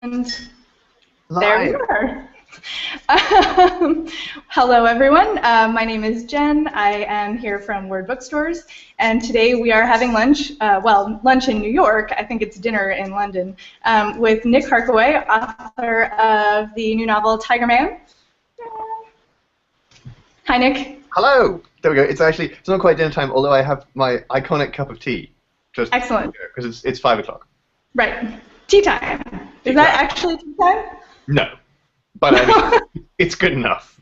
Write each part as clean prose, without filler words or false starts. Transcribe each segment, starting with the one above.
And there we Live. are. Hello, everyone. My name is Jen. I am here from Word Bookstores, and today we are having lunch, lunch in New York. I think it's dinner in London, with Nick Harkaway, author of the new novel Tigerman. Hi, Nick. Hello. There we go. It's not quite dinner time, although I have my iconic cup of tea. Just Excellent. Because it's 5 o'clock. Right. Tea time. Is that actually tea time? No. But I mean, it's good enough.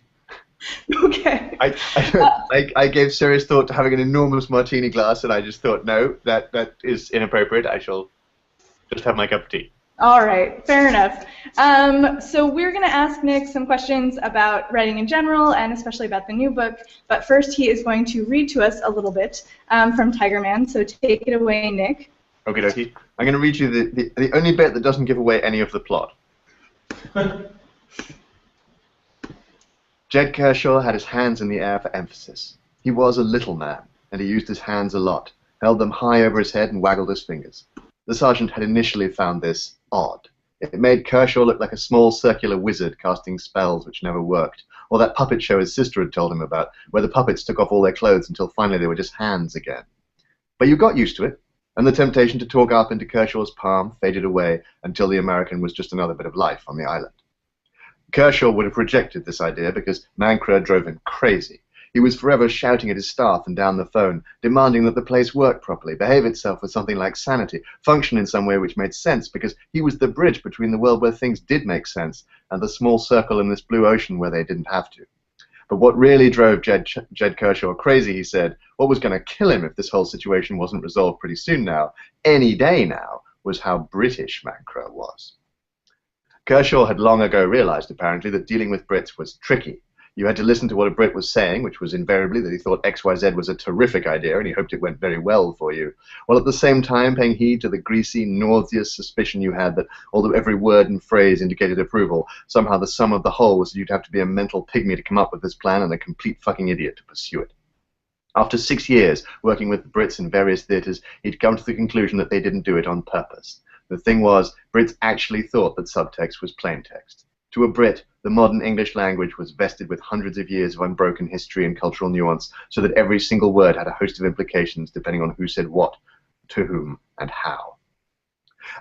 Okay. I gave serious thought to having an enormous martini glass, and I just thought, no, that is inappropriate. I shall just have my cup of tea. All right, fair enough. So we're going to ask Nick some questions about writing in general, and especially about the new book. But first, he is going to read to us a little bit from Tigerman. So take it away, Nick. Okie dokie. I'm going to read you the only bit that doesn't give away any of the plot. Jed Kershaw had his hands in the air for emphasis. He was a little man, and he used his hands a lot, held them high over his head and waggled his fingers. The sergeant had initially found this odd. It made Kershaw look like a small circular wizard casting spells which never worked, or that puppet show his sister had told him about, where the puppets took off all their clothes until finally they were just hands again. But you got used to it, and the temptation to talk up into Kershaw's palm faded away until the American was just another bit of life on the island. Kershaw would have rejected this idea because Mancra drove him crazy. He was forever shouting at his staff and down the phone, demanding that the place work properly, behave itself with something like sanity, function in some way which made sense, because he was the bridge between the world where things did make sense and the small circle in this blue ocean where they didn't have to. But what really drove Jed Kershaw crazy, he said, what was going to kill him if this whole situation wasn't resolved pretty soon now, any day now, was how British Mancra was. Kershaw had long ago realized, apparently, that dealing with Brits was tricky. You had to listen to what a Brit was saying, which was invariably that he thought XYZ was a terrific idea and he hoped it went very well for you, while at the same time paying heed to the greasy, nauseous suspicion you had that, although every word and phrase indicated approval, somehow the sum of the whole was that you'd have to be a mental pygmy to come up with this plan and a complete fucking idiot to pursue it. After 6 years working with the Brits in various theatres, he'd come to the conclusion that they didn't do it on purpose. The thing was, Brits actually thought that subtext was plain text. To a Brit, the modern English language was vested with hundreds of years of unbroken history and cultural nuance, so that every single word had a host of implications depending on who said what, to whom, and how.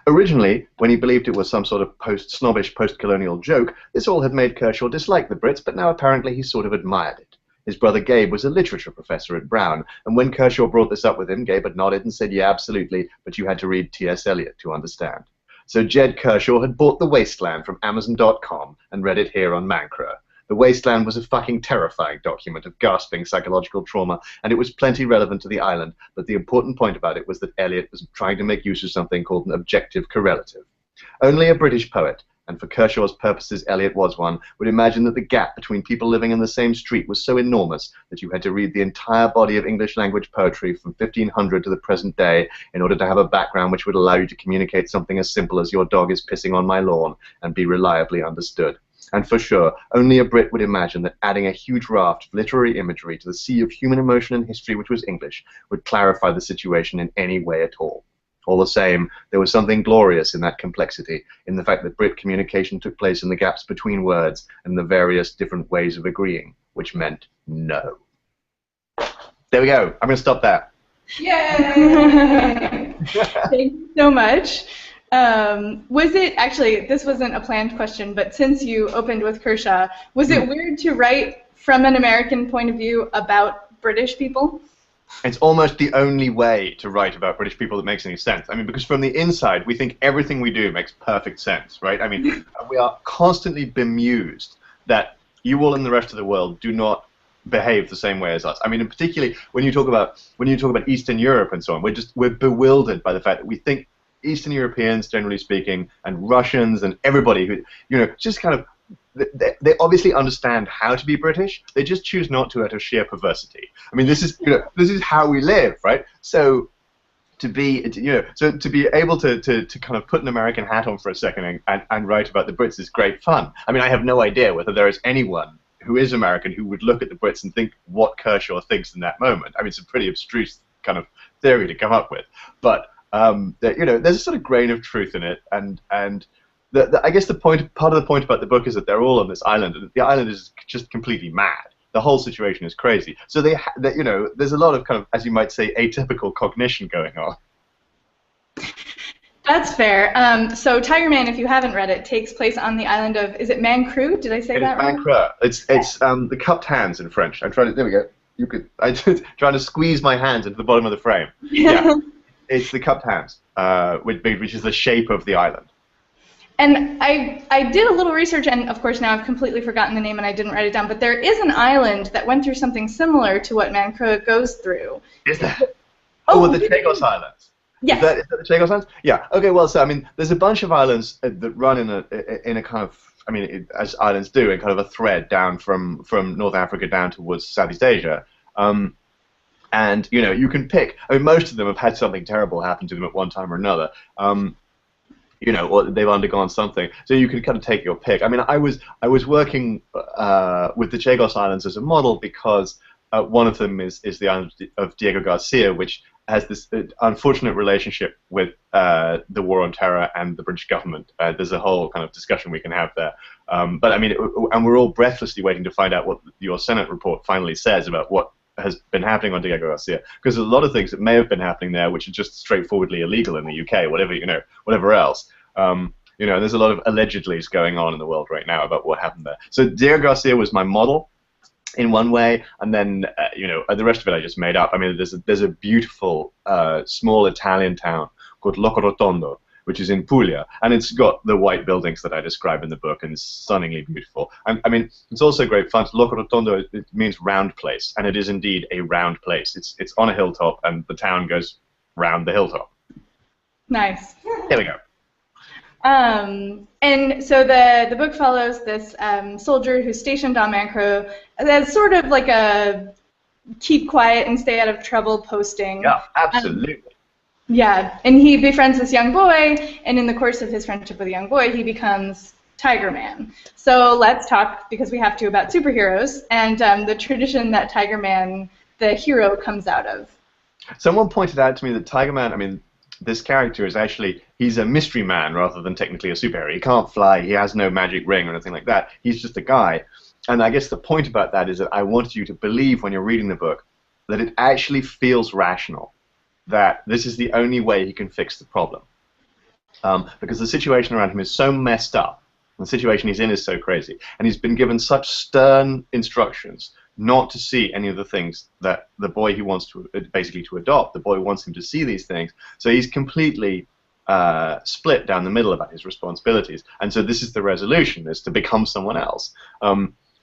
Originally, when he believed it was some sort of snobbish post-colonial joke, this all had made Kershaw dislike the Brits, but now apparently he sort of admired it. His brother Gabe was a literature professor at Brown, and when Kershaw brought this up with him, Gabe had nodded and said, yeah, absolutely, but you had to read T.S. Eliot to understand. So Jed Kershaw had bought The Wasteland from Amazon.com and read it here on Mancra. The Wasteland was a fucking terrifying document of gasping psychological trauma, and it was plenty relevant to the island, but the important point about it was that Eliot was trying to make use of something called an objective correlative. Only a British poet, and for Kershaw's purposes Eliot was one, would imagine that the gap between people living in the same street was so enormous that you had to read the entire body of English language poetry from 1500 to the present day in order to have a background which would allow you to communicate something as simple as your dog is pissing on my lawn and be reliably understood. And for sure, only a Brit would imagine that adding a huge raft of literary imagery to the sea of human emotion and history which was English would clarify the situation in any way at all. All the same, there was something glorious in that complexity, in the fact that Brit communication took place in the gaps between words and the various different ways of agreeing, which meant no. There we go. I'm going to stop there. Yay! Thank you so much. Was it, actually, this wasn't a planned question, but since you opened with Kershaw, was it weird to write from an American point of view about British people? It's almost the only way to write about British people that makes any sense. I mean, because from the inside, we think everything we do makes perfect sense, right? I mean, we are constantly bemused that you all in the rest of the world do not behave the same way as us. I mean, and particularly when you talk about Eastern Europe and so on, we're bewildered by the fact that we think Eastern Europeans, generally speaking, and Russians and everybody who, just kind of, they obviously understand how to be British. They just choose not to out of sheer perversity. I mean, this is how we live, right? So to be able to kind of put an American hat on for a second and write about the Brits is great fun. I mean, I have no idea whether there is anyone who is American who would look at the Brits and think what Kershaw thinks in that moment. I mean, it's a pretty abstruse kind of theory to come up with, but there's a sort of grain of truth in it, and I guess part of the point about the book is that they're all on this island, and the island is just completely mad. The whole situation is crazy. So you know, there's a lot of kind of, as you might say, atypical cognition going on. That's fair. So Tigerman, if you haven't read it, takes place on the island of, is it Mancru? Did I say that right? Mancru. It's the cupped hands in French. I'm trying to. There we go. I'm trying to squeeze my hands into the bottom of the frame. Yeah, it's the cupped hands, which is the shape of the island. And I did a little research, and of course now I've completely forgotten the name and I didn't write it down, but there is an island that went through something similar to what Mancru goes through. Is there? Oh, the Chagos Islands. Yes. Is that the Chagos Islands? Yeah. Okay. Well, so I mean, there's a bunch of islands that run in a kind of, I mean, as islands do, in kind of a thread down from North Africa down towards Southeast Asia. And you know, you can pick. I mean, most of them have had something terrible happen to them at one time or another. You know, or they've undergone something. So you can kind of take your pick. I mean, I was working with the Chagos Islands as a model because one of them is the island of Diego Garcia, which has this unfortunate relationship with the war on terror and the British government. There's a whole kind of discussion we can have there. But I mean, and we're all breathlessly waiting to find out what your Senate report finally says about what has been happening on Diego Garcia, because there's a lot of things that may have been happening there which are just straightforwardly illegal in the UK, whatever else. You know, there's a lot of allegedlys going on in the world right now about what happened there. So Diego Garcia was my model in one way, and then you know, the rest of it I just made up. I mean, there's a beautiful small Italian town called Locorotondo, which is in Puglia, and it's got the white buildings that I describe in the book, and it's stunningly beautiful. And I mean, it's also great fun. Locorotondo, it means round place, and it is indeed a round place. It's on a hilltop, and the town goes round the hilltop. Nice. Here we go. And so the book follows this soldier who's stationed on Mancro as sort of like a keep quiet and stay out of trouble posting. Yeah, absolutely. Yeah, and he befriends this young boy, and in the course of his friendship with the young boy, he becomes Tigerman. So let's talk, because we have to, about superheroes and the tradition that Tigerman, the hero, comes out of. Someone pointed out to me that Tigerman, I mean, this character is actually, he's a mystery man rather than technically a superhero. He can't fly, he has no magic ring or anything like that. He's just a guy. And I guess the point about that is that I wanted you to believe when you're reading the book that it actually feels rational, that this is the only way he can fix the problem. Because the situation around him is so messed up, and the situation he's in is so crazy, and he's been given such stern instructions not to see any of the things that the boy he wants to basically to adopt. The boy wants him to see these things, so he's completely split down the middle about his responsibilities. And so this is the resolution: is to become someone else.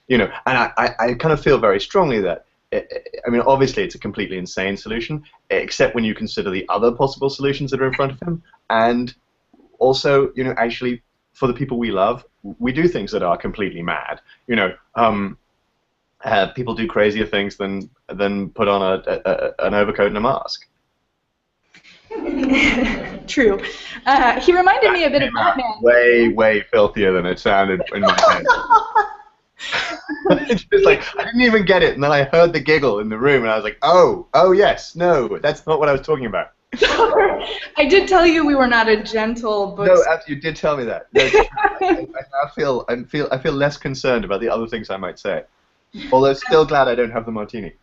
You know, and I kind of feel very strongly that. I mean, obviously, it's a completely insane solution, except when you consider the other possible solutions that are in front of him. And also, you know, actually, for the people we love, we do things that are completely mad. You know, people do crazier things than put on an overcoat and a mask. True. He reminded me a bit of Batman. Way filthier than it sounded in my head. It's just like, I didn't even get it, and then I heard the giggle in the room, and I was like, oh yes, no, that's not what I was talking about. I did tell you we were not a gentle book. No, you did tell me that. No, I feel less concerned about the other things I might say, although still glad I don't have the martini.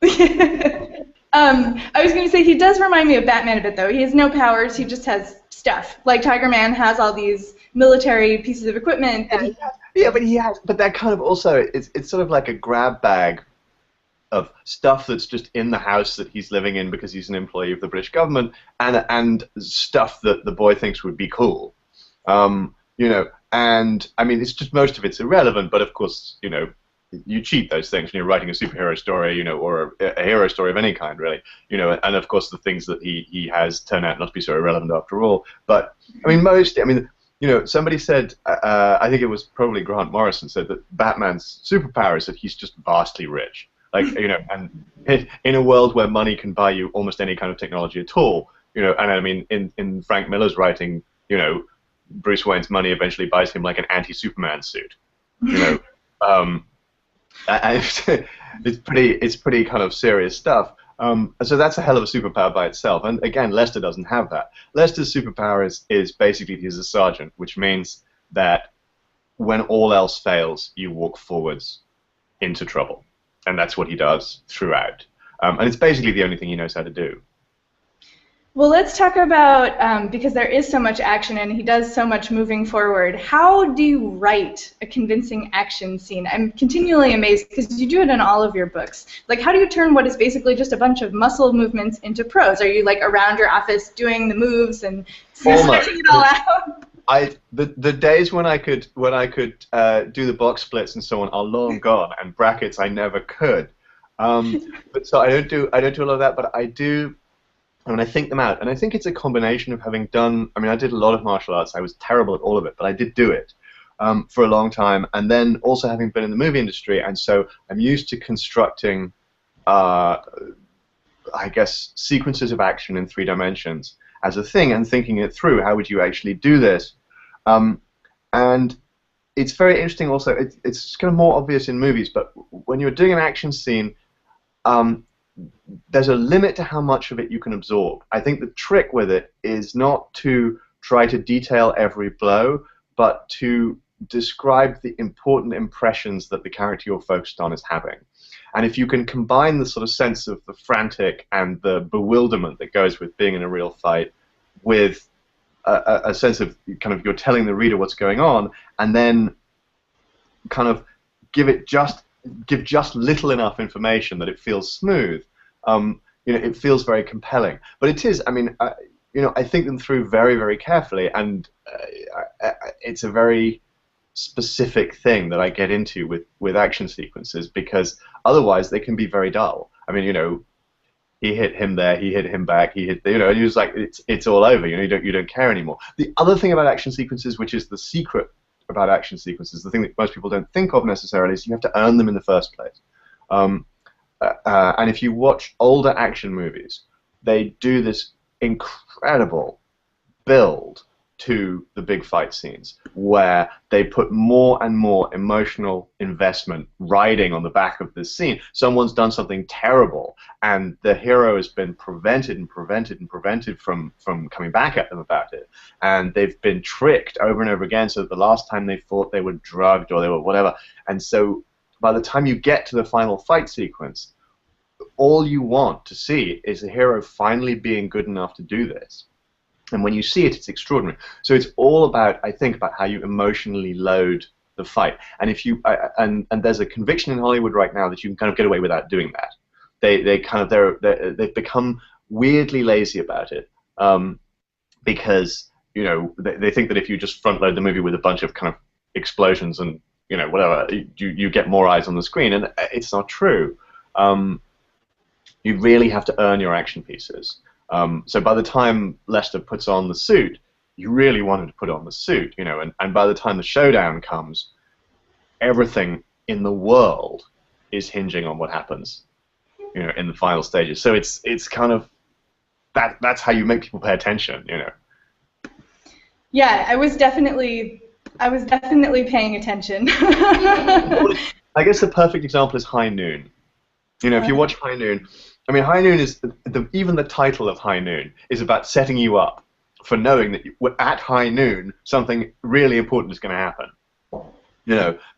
I was going to say, he does remind me of Batman a bit, though. He has no powers, he just has stuff. Like Tigerman has all these military pieces of equipment that he has. Yeah, but that kind of also, it's sort of like a grab bag of stuff that's just in the house that he's living in because he's an employee of the British government, and stuff that the boy thinks would be cool. You know, and I mean, it's just, most of it's irrelevant, but of course, you know, you cheat those things when you're writing a superhero story, you know, or a hero story of any kind, really. You know, and of course the things that he has turn out not to be so irrelevant after all. But I mean, you know, somebody said, I think it was probably Grant Morrison, said that Batman's superpower is that he's just vastly rich. Like, you know, and in a world where money can buy you almost any kind of technology at all, you know, and I mean, in Frank Miller's writing, you know, Bruce Wayne's money eventually buys him like an anti-Superman suit. You know, and it's pretty kind of serious stuff. So that's a hell of a superpower by itself. And again, Lester doesn't have that. Lester's superpower is basically he's a sergeant, which means that when all else fails, you walk forwards into trouble. And that's what he does throughout. And it's basically the only thing he knows how to do. Well, let's talk about, because there is so much action and he does so much moving forward, how do you write a convincing action scene? I'm continually amazed because you do it in all of your books. Like, how do you turn what is basically just a bunch of muscle movements into prose? Are you, like, around your office doing the moves and sketching it all out? The days when I could do the box splits and so on are long gone, and brackets I never could. But so I don't do a lot of that, but I do. And I think them out, and I think it's a combination of having done. I mean, I did a lot of martial arts. I was terrible at all of it, but I did do it for a long time. And then also having been in the movie industry, and so I'm used to constructing, I guess, sequences of action in 3 dimensions as a thing, and thinking it through. How would you actually do this? And it's very interesting. Also, it's kind of more obvious in movies, but when you're doing an action scene. There's a limit to how much of it you can absorb. I think the trick with it is not to try to detail every blow, but to describe the important impressions that the character you're focused on is having. And if you can combine the sort of sense of the frantic and the bewilderment that goes with being in a real fight with a sense of kind of you're telling the reader what's going on, and then kind of give just little enough information that it feels smooth. It feels very compelling. But it is. I mean, I think them through very, very carefully, and it's a very specific thing that I get into with action sequences, because otherwise they can be very dull. I mean, he hit him there, he hit him back, he hit, and he was like, it's all over. You don't care anymore. The other thing about action sequences, which is the secret about action sequences, the thing that most people don't think of necessarily, is you have to earn them in the first place. And if you watch older action movies, they do this incredible build to the big fight scenes where they put more and more emotional investment riding on the back of this scene. Someone's done something terrible, and the hero has been prevented from coming back at them about it. And they've been tricked over and over again, so that the last time they fought they were drugged or they were whatever. And so by the time you get to the final fight sequence, all you want to see is the hero finally being good enough to do this. And when you see it, it's extraordinary. So it's all about, I think, about how you emotionally load the fight. And if you and there's a conviction in Hollywood right now that you can kind of get away without doing that. They've become weirdly lazy about it, because they think that if you just front load the movie with a bunch of kind of explosions and whatever, you get more eyes on the screen, and it's not true. You really have to earn your action pieces. So by the time Lester puts on the suit, you really want him to put on the suit, and by the time the showdown comes, everything in the world is hinging on what happens, in the final stages. So it's kind of that's how you make people pay attention, Yeah, I was definitely paying attention. I guess the perfect example is High Noon. If you watch High Noon, I mean, High Noon is even the title of High Noon is about setting you up for knowing that at high noon something really important is going to happen.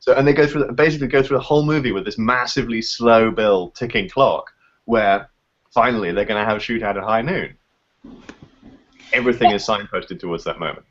So and they basically go through the whole movie with this massively slow build ticking clock, where finally they're going to have a shootout at high noon. Everything is signposted towards that moment.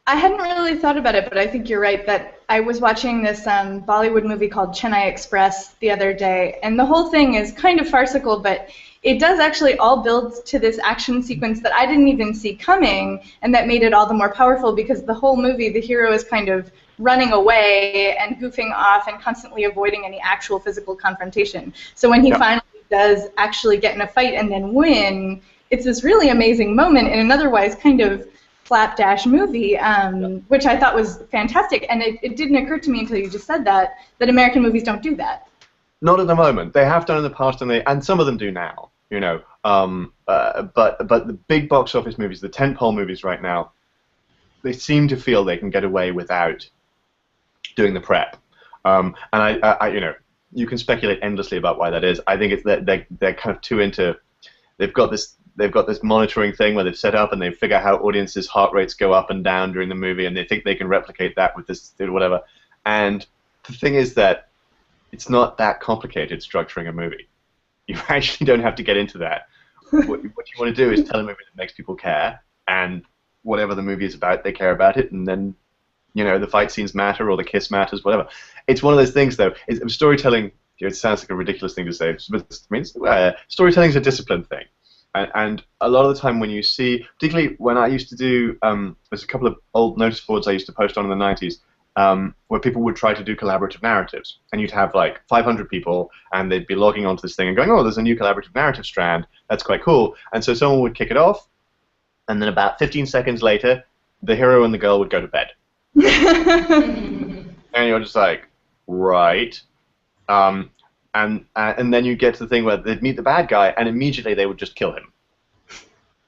I hadn't really thought about it, but I think you're right that I was watching this Bollywood movie called Chennai Express the other day, and the whole thing is kind of farcical, but it does actually all build to this action sequence that I didn't even see coming, and that made it all the more powerful because the whole movie, the hero is kind of running away and goofing off and constantly avoiding any actual physical confrontation. So when he finally does actually get in a fight and then win, it's this really amazing moment in an otherwise kind of slapdash movie, which I thought was fantastic. And it didn't occur to me until you just said that American movies don't do that. Not at the moment. They have done in the past, and some of them do now. But the big box office movies, the tentpole movies right now, they seem to feel they can get away without doing the prep. And I you can speculate endlessly about why that is. I think it's that they're kind of too into. They've got this they've got this monitoring thing where they've set up and they figure out how audiences' heart rates go up and down during the movie, and they think they can replicate that with this whatever. And the thing is that it's not that complicated structuring a movie. You actually don't have to get into that. What you want to do is tell a movie that makes people care, and whatever the movie is about, they care about it, and then, you know, the fight scenes matter or the kiss matters, whatever. It's one of those things, though. Storytelling, you know, it sounds like a ridiculous thing to say, but it means storytelling is a discipline thing. And a lot of the time when you see, particularly when I used to do, there's a couple of old notice boards I used to post on in the 90s, where people would try to do collaborative narratives. And you'd have like 500 people, and they'd be logging onto this thing and going, oh, there's a new collaborative narrative strand. That's quite cool. And so someone would kick it off, and then about 15 seconds later, the hero and the girl would go to bed. And you're just like, right. And then you get to the thing where they'd meet the bad guy, and immediately they would just kill him.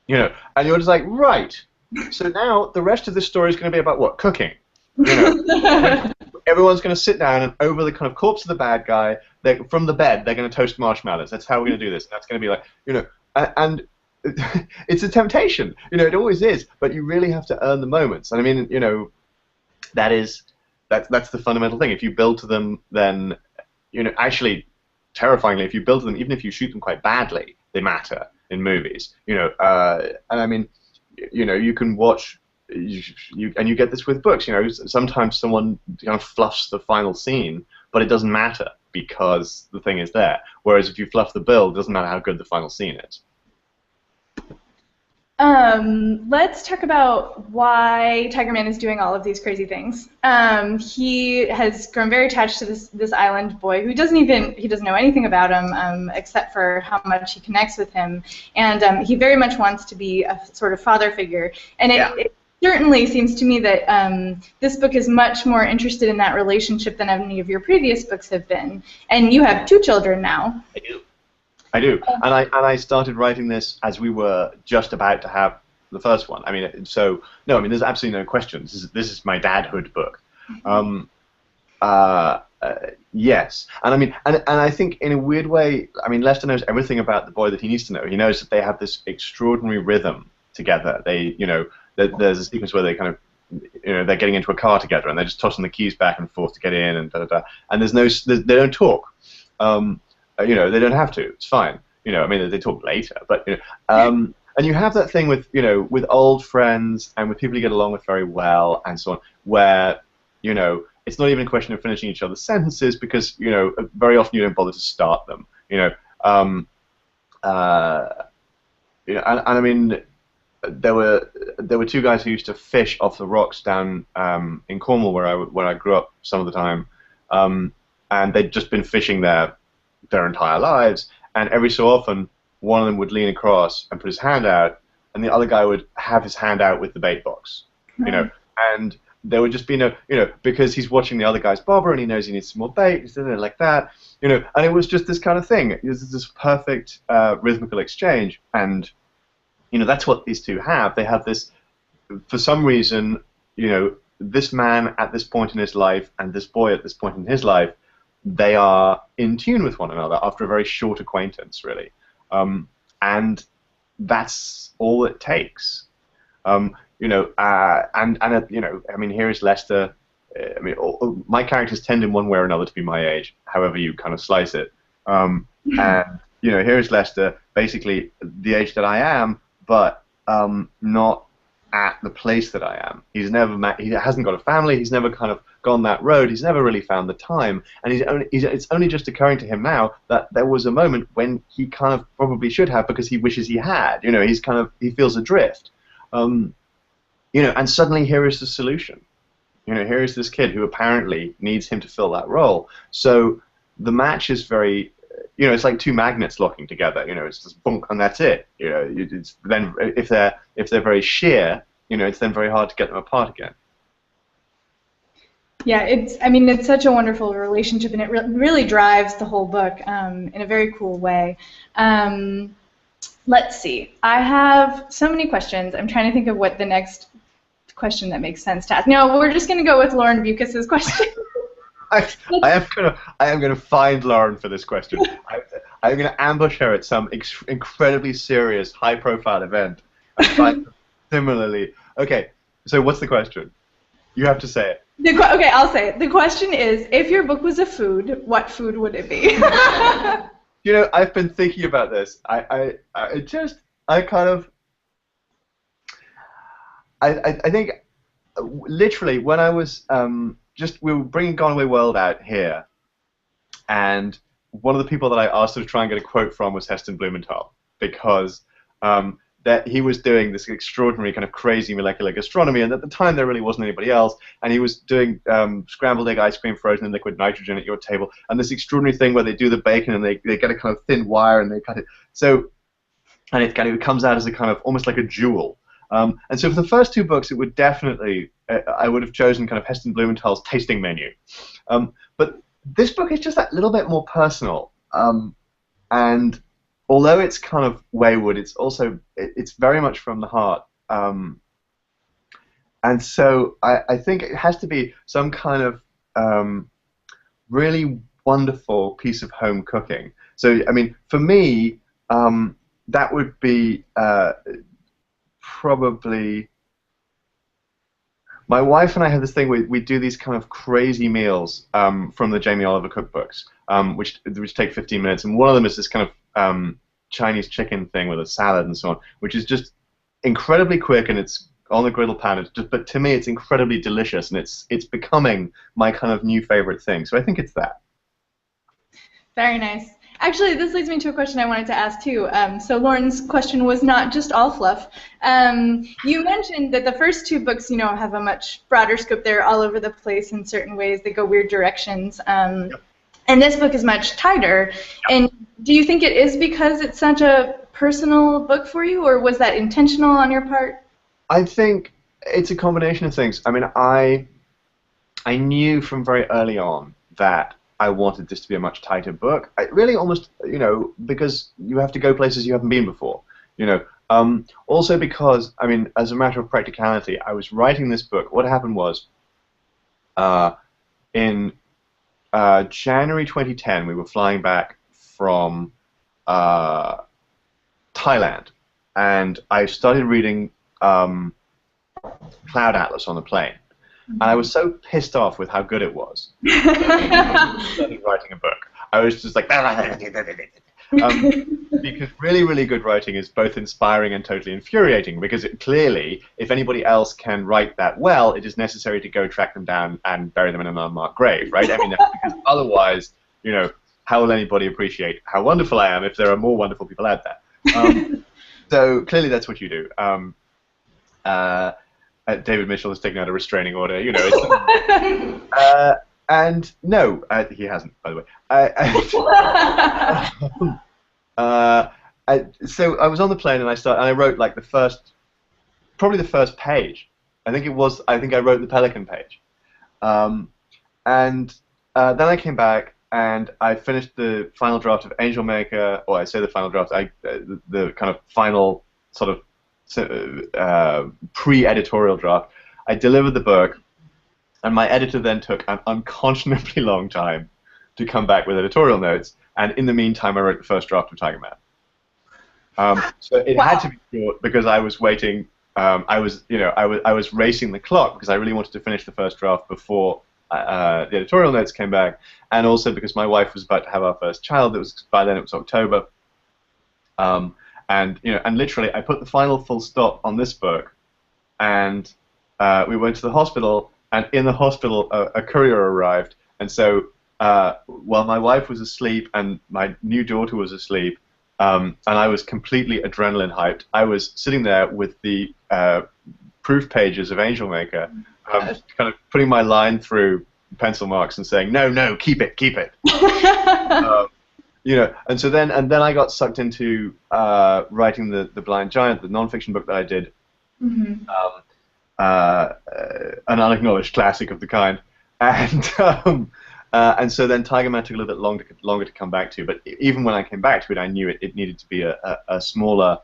You know, and you're just like, right. So now the rest of this story is going to be about what? Cooking. You know, everyone's going to sit down, and over the kind of corpse of the bad guy, from the bed, they're going to toast marshmallows. That's how we're going to do this. And that's going to be like, you know, and it's a temptation. You know, it always is. But you really have to earn the moments. And I mean, you know, that's the fundamental thing. If you build to them, then, you know, actually, terrifyingly, if you build to them, even if you shoot them quite badly, they matter in movies. You know, and I mean, you know, you can watch. And you get this with books, you know, sometimes someone kind of fluffs the final scene, but it doesn't matter because the thing is there. Whereas if you fluff the build, it doesn't matter how good the final scene is. Let's talk about why Tigerman is doing all of these crazy things. He has grown very attached to this island boy who doesn't know anything about him except for how much he connects with him, and he very much wants to be a sort of father figure. And it certainly seems to me that this book is much more interested in that relationship than any of your previous books have been. And you have 2 children now. I do. And I started writing this as we were just about to have the first one. I mean, so, no, I mean, there's absolutely no question. This is my dadhood book. Yes. And I mean, and I think in a weird way, I mean, Lester knows everything about the boy that he needs to know. He knows that they have this extraordinary rhythm together. They, you know, there's a sequence where they kind of, you know, they're getting into a car together and they're just tossing the keys back and forth to get in and da-da-da. And they don't talk. You know, they don't have to. It's fine. You know, I mean, they talk later, but, you know, and you have that thing with, you know, with old friends and with people you get along with very well and so on, where, you know, it's not even a question of finishing each other's sentences because, you know, very often you don't bother to start them. You know, and I mean, there were 2 guys who used to fish off the rocks down in Cornwall where I grew up some of the time, and they'd just been fishing there their entire lives, and every so often one of them would lean across and put his hand out, and the other guy would have his hand out with the bait box, you know, and there would just be no, you know, because he's watching the other guy's bobber and he knows he needs some more bait, like that, you know, and it was just this kind of thing. It was this perfect rhythmical exchange, and, you know, that's what these 2 have. They have this, for some reason, you know, this man at this point in his life and this boy at this point in his life, they are in tune with one another after a very short acquaintance, really. And that's all it takes. You know, you know, I mean, here is Lester. I mean, my characters tend in one way or another to be my age, however you kind of slice it. And, you know, here is Lester, basically the age that I am, but not at the place that I am. He hasn't got a family. He's never kind of gone that road. He's never really found the time, and it's only just occurring to him now that there was a moment when he kind of probably should have, because he wishes he had. You know, he feels adrift. You know, and suddenly here is the solution. You know, here is this kid who apparently needs him to fill that role. So the match is very, you know, it's like 2 magnets locking together. You know, it's just bonk and that's it. You know, it's then if they're very sheer, you know, it's then very hard to get them apart again. Yeah, I mean, it's such a wonderful relationship, and it really drives the whole book in a very cool way. Let's see. I have so many questions. I'm trying to think of what the next question that makes sense to ask. No, we're just going to go with Lauren Bucas's question. I am gonna find Lauren for this question. I'm going to ambush her at some incredibly serious, high-profile event. And find her similarly. Okay, so what's the question? You have to say it. Okay, I'll say it. The question is, if your book was a food, what food would it be? You know, I've been thinking about this. I think literally when I was we were bringing Gone Away World out here, and one of the people that I asked to try and get a quote from was Heston Blumenthal, because that he was doing this extraordinary kind of crazy molecular gastronomy, and at the time there really wasn't anybody else, and he was doing scrambled egg ice cream frozen in liquid nitrogen at your table, and this extraordinary thing where they do the bacon and they get a kind of thin wire and they cut it, and it kind of comes out as a kind of almost like a jewel. And so for the first two books, it would definitely, I would have chosen kind of Heston Blumenthal's tasting menu. But this book is just that little bit more personal, and although it's kind of wayward, it's also, it's very much from the heart. And so I think it has to be some kind of really wonderful piece of home cooking. So, I mean, for me, that would be probably... My wife and I have this thing where we do these kind of crazy meals from the Jamie Oliver cookbooks, which take 15 minutes, and one of them is this kind of Chinese chicken thing with a salad and so on, which is just incredibly quick, and it's on the griddle pan. But to me, it's incredibly delicious, and it's becoming my kind of new favorite thing. So I think it's that. Very nice. Actually, this leads me to a question I wanted to ask too. So Lauren's question was not just all fluff. You mentioned that the first two books, you know, have a much broader scope. They're all over the place in certain ways. They go weird directions. Yep. And this book is much tighter. Yep. And do you think it is because it's such a personal book for you, or was that intentional on your part? I think it's a combination of things. I mean, I knew from very early on that I wanted this to be a much tighter book. I really almost, you know, because you have to go places you haven't been before, you know. Also because, I mean, as a matter of practicality, I was writing this book. What happened was, in January 2010, we were flying back from Thailand, and I started reading Cloud Atlas on the plane. And I was so pissed off with how good it was. I started writing a book. I was just like, because really, really good writing is both inspiring and totally infuriating. Because clearly, if anybody else can write that well, it is necessary to go track them down and bury them in an unmarked grave, right? I mean, because otherwise, you know, how will anybody appreciate how wonderful I am if there are more wonderful people out there? So clearly, that's what you do. David Mitchell has taken out a restraining order, you know. It's, and no, he hasn't, by the way. So I was on the plane and I wrote like probably the first page. I think I wrote the Pelican page, and then I came back and I finished the final draft of Angel Maker, or I say the final draft, the kind of final sort of pre-editorial draft. I delivered the book, and my editor then took an unconscionably long time to come back with editorial notes, and in the meantime I wrote the first draft of Tigerman. So it had to be short because I was waiting. I was racing the clock because I really wanted to finish the first draft before the editorial notes came back, and also because my wife was about to have our first child. By then it was October. And you know, and literally, I put the final full stop on this book, and we went to the hospital. And in the hospital, a courier arrived. And so, while my wife was asleep and my new daughter was asleep, and I was completely adrenaline hyped, I was sitting there with the proof pages of Angel Maker, kind of putting my line through pencil marks and saying, "No, keep it, keep it." You know, and then I got sucked into writing the Blind Giant, the nonfiction book that I did, an unacknowledged classic of the kind, and so then Tigerman took a little bit longer to come back to. But even when I came back to it, I knew it needed to be a smaller,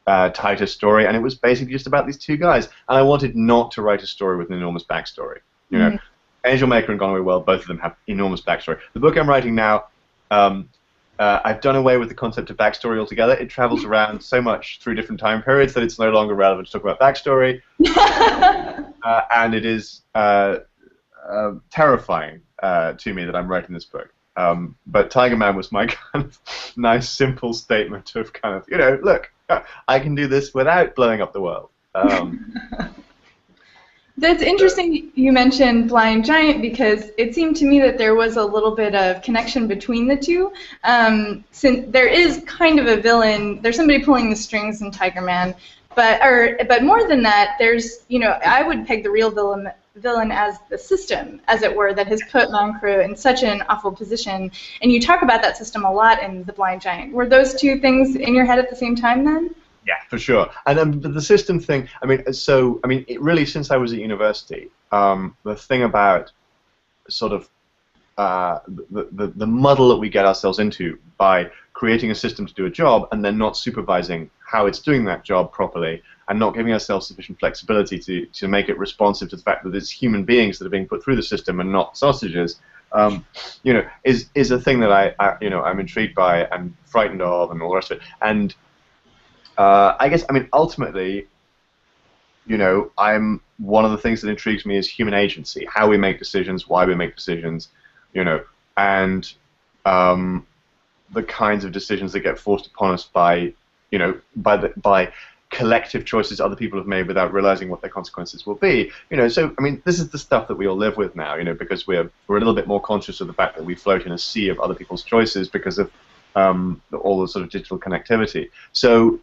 tighter story, and it was basically just about these two guys. And I wanted not to write a story with an enormous backstory. You know, Angel Maker and Gone Away World, both of them have enormous backstory. The book I'm writing now. I've done away with the concept of backstory altogether. It travels around so much through different time periods that it's no longer relevant to talk about backstory. And it is terrifying to me that I'm writing this book. But Tigerman was my kind of nice, simple statement of kind of, look, I can do this without blowing up the world. That's interesting you mentioned Blind Giant, because it seemed to me that there was a little bit of connection between the two. Since there is kind of a villain, there's somebody pulling the strings in Tigerman, but more than that, there's, I would peg the real villain as the system, as it were, that has put Moncrew in such an awful position. And you talk about that system a lot in The Blind Giant. Were those two things in your head at the same time then? Yeah, for sure. And the system thing, it really, since I was at university, the thing about sort of the muddle that we get ourselves into by creating a system to do a job and then not supervising how it's doing that job properly and not giving ourselves sufficient flexibility to make it responsive to the fact that it's human beings that are being put through the system and not sausages, is a thing that I'm intrigued by and frightened of and all the rest of it. And I guess, ultimately, one of the things that intrigues me is human agency, how we make decisions, why we make decisions, and the kinds of decisions that get forced upon us by collective choices other people have made without realizing what their consequences will be. So this is the stuff that we all live with now, because we're a little bit more conscious of the fact that we float in a sea of other people's choices because of all the sort of digital connectivity. So,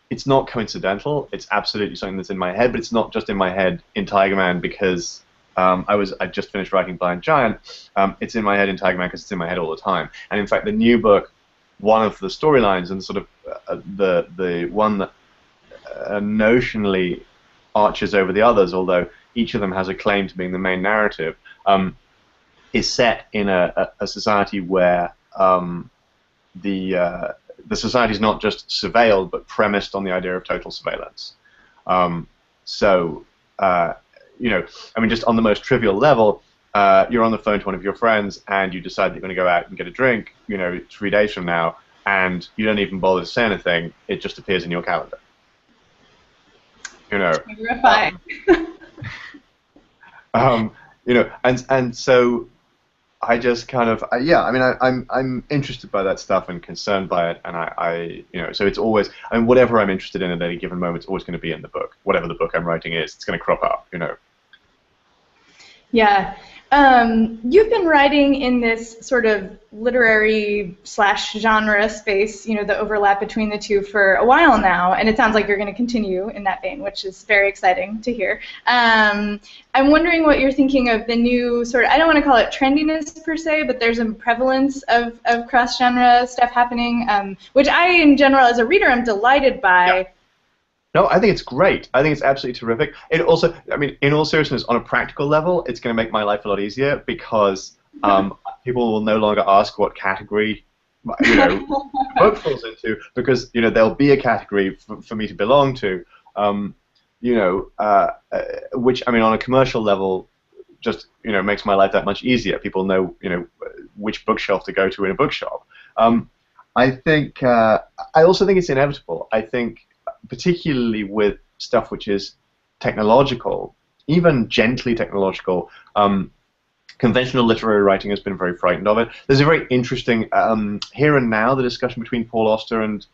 it's not coincidental. It's absolutely something that's in my head, but it's not just in my head in Tigerman because I just finished writing Blind Giant. It's in my head in Tigerman because it's in my head all the time. And in fact, the new book, one of the storylines and sort of the one that notionally arches over the others, although each of them has a claim to being the main narrative, is set in a society where the society is not just surveilled, but premised on the idea of total surveillance. Just on the most trivial level, you're on the phone to one of your friends, and you decide that you're going to go out and get a drink, 3 days from now, and you don't even bother to say anything. It just appears in your calendar. Terrifying. And so I just kind of, I'm interested by that stuff and concerned by it, and so it's always, whatever I'm interested in at any given moment, it's always going to be in the book. Whatever the book I'm writing is, it's going to crop up, Yeah. You've been writing in this sort of literary / genre space, the overlap between the two for a while now, and it sounds like you're going to continue in that vein, which is very exciting to hear. I'm wondering what you're thinking of the new sort of, I don't want to call it trendiness per se, but there's a prevalence of cross-genre stuff happening, which I, in general, as a reader, am delighted by. Yeah. No, I think it's great. I think it's absolutely terrific. It also, in all seriousness, on a practical level, it's going to make my life a lot easier because people will no longer ask what category the book falls into, because there'll be a category for me to belong to, which on a commercial level just makes my life that much easier. People know which bookshelf to go to in a bookshop. I think I also think it's inevitable. I think, particularly with stuff which is technological, even gently technological, conventional literary writing has been very frightened of it. There's a very interesting, here and now, the discussion between Paul Auster and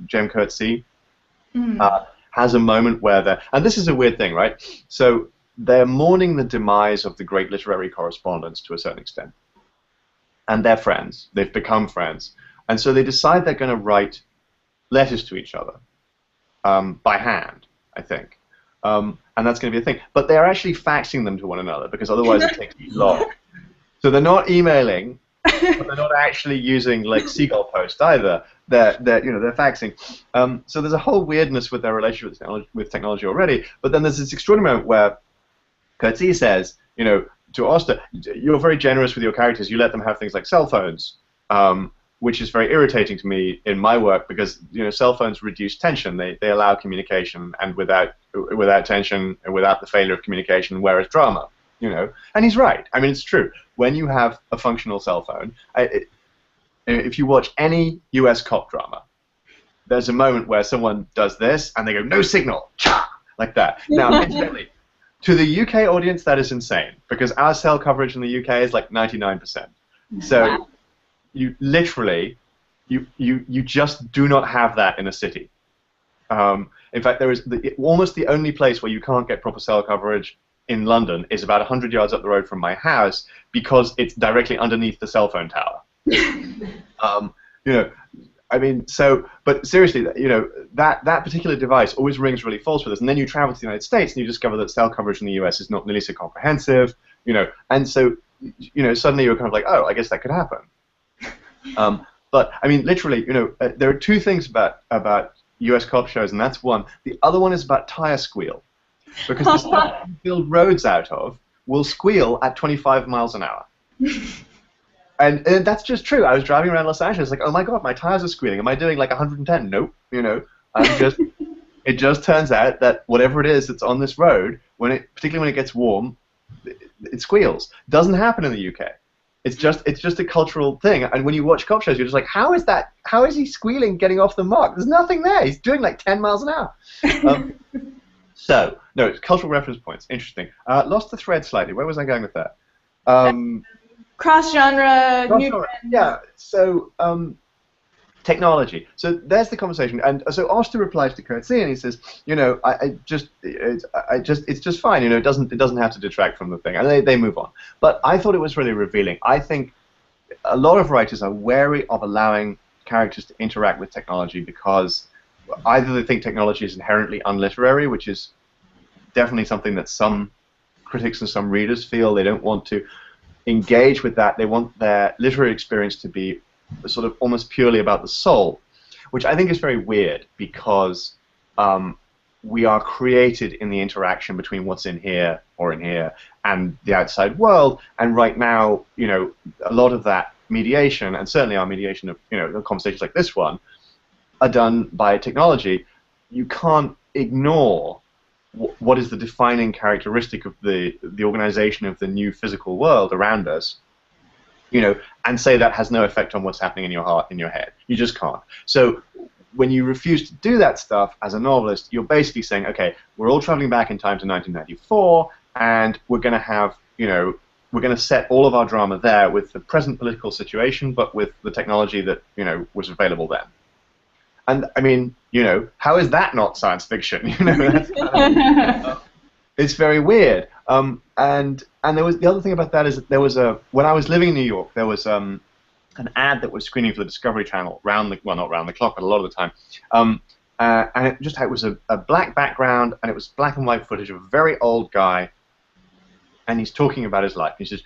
Jem Coetzee has a moment where and this is a weird thing, right? So they're mourning the demise of the great literary correspondence to a certain extent. And they're friends. They've become friends. And so they decide they're going to write letters to each other. By hand, I think. And that's going to be a thing. But they're actually faxing them to one another, because otherwise it takes too long. So they're not emailing, but they're not actually using like Seagull Post either. They're faxing. So there's a whole weirdness with their relationship with technology already. But then there's this extraordinary moment where Coetzee says, to Auster, you're very generous with your characters. You let them have things like cell phones. Which is very irritating to me in my work, because cell phones reduce tension. They allow communication, and without tension and without the failure of communication, where is drama? And he's right. It's true. When you have a functional cell phone, if you watch any US cop drama, there's a moment where someone does this and they go, no signal, cha, like that. Now, incidentally, to the UK audience, that is insane, because our cell coverage in the UK is like 99%. So you literally, you just do not have that in a city. In fact, there is almost the only place where you can't get proper cell coverage in London is about 100 yards up the road from my house, because it's directly underneath the cell phone tower. You know, I mean, so, but seriously, you know, that particular device always rings really false with us. And then you travel to the United States and you discover that cell coverage in the US is not nearly so comprehensive, you know, and so, you know, suddenly you're kind of like, oh, I guess that could happen. But I mean, literally, you know, there are two things about US cop shows, and that's one. The other one is about tire squeal, because the stuff you build roads out of will squeal at 25 miles an hour. And that's just true. I was driving around Los Angeles, like, oh my God, my tires are squealing. Am I doing like 110? Nope. You know, it just turns out that whatever it is that's on this road, particularly when it gets warm, it squeals. Doesn't happen in the UK. It's just a cultural thing. And when you watch cop shows, you're just like, how is that? How is he squealing, getting off the mark? There's nothing there. He's doing like 10 miles an hour. So no, it's cultural reference points. Interesting. Lost the thread slightly. Where was I going with that? Cross-genre, new trends. Yeah, so technology. So there's the conversation, and so Oster replies to Coetzee, and he says, you know, it's just fine. You know, it doesn't have to detract from the thing, and they move on. But I thought it was really revealing. I think a lot of writers are wary of allowing characters to interact with technology because either they think technology is inherently unliterary, which is definitely something that some critics and some readers feel they don't want to engage with that. They want their literary experience to be sort of almost purely about the soul, which I think is very weird, because we are created in the interaction between what's in here or in here and the outside world. And right now, you know, a lot of that mediation, and certainly our mediation of, you know, conversations like this one, are done by technology. You can't ignore what is the defining characteristic of the organization of the new physical world around us, you know, and say that has no effect on what's happening in your heart, in your head. You just can't. So when you refuse to do that stuff as a novelist, you're basically saying, okay, we're all traveling back in time to 1994, and we're going to have, you know, we're going to set all of our drama there with the present political situation, but with the technology that, you know, was available then. And I mean, you know, how is that not science fiction? You know, that's kind of, it's very weird. And there was the other thing about that is that there was when I was living in New York, there was an ad that was screening for the Discovery Channel not round the clock, but a lot of the time. And it was a black background, and it was black and white footage of a very old guy, and he's talking about his life. He says,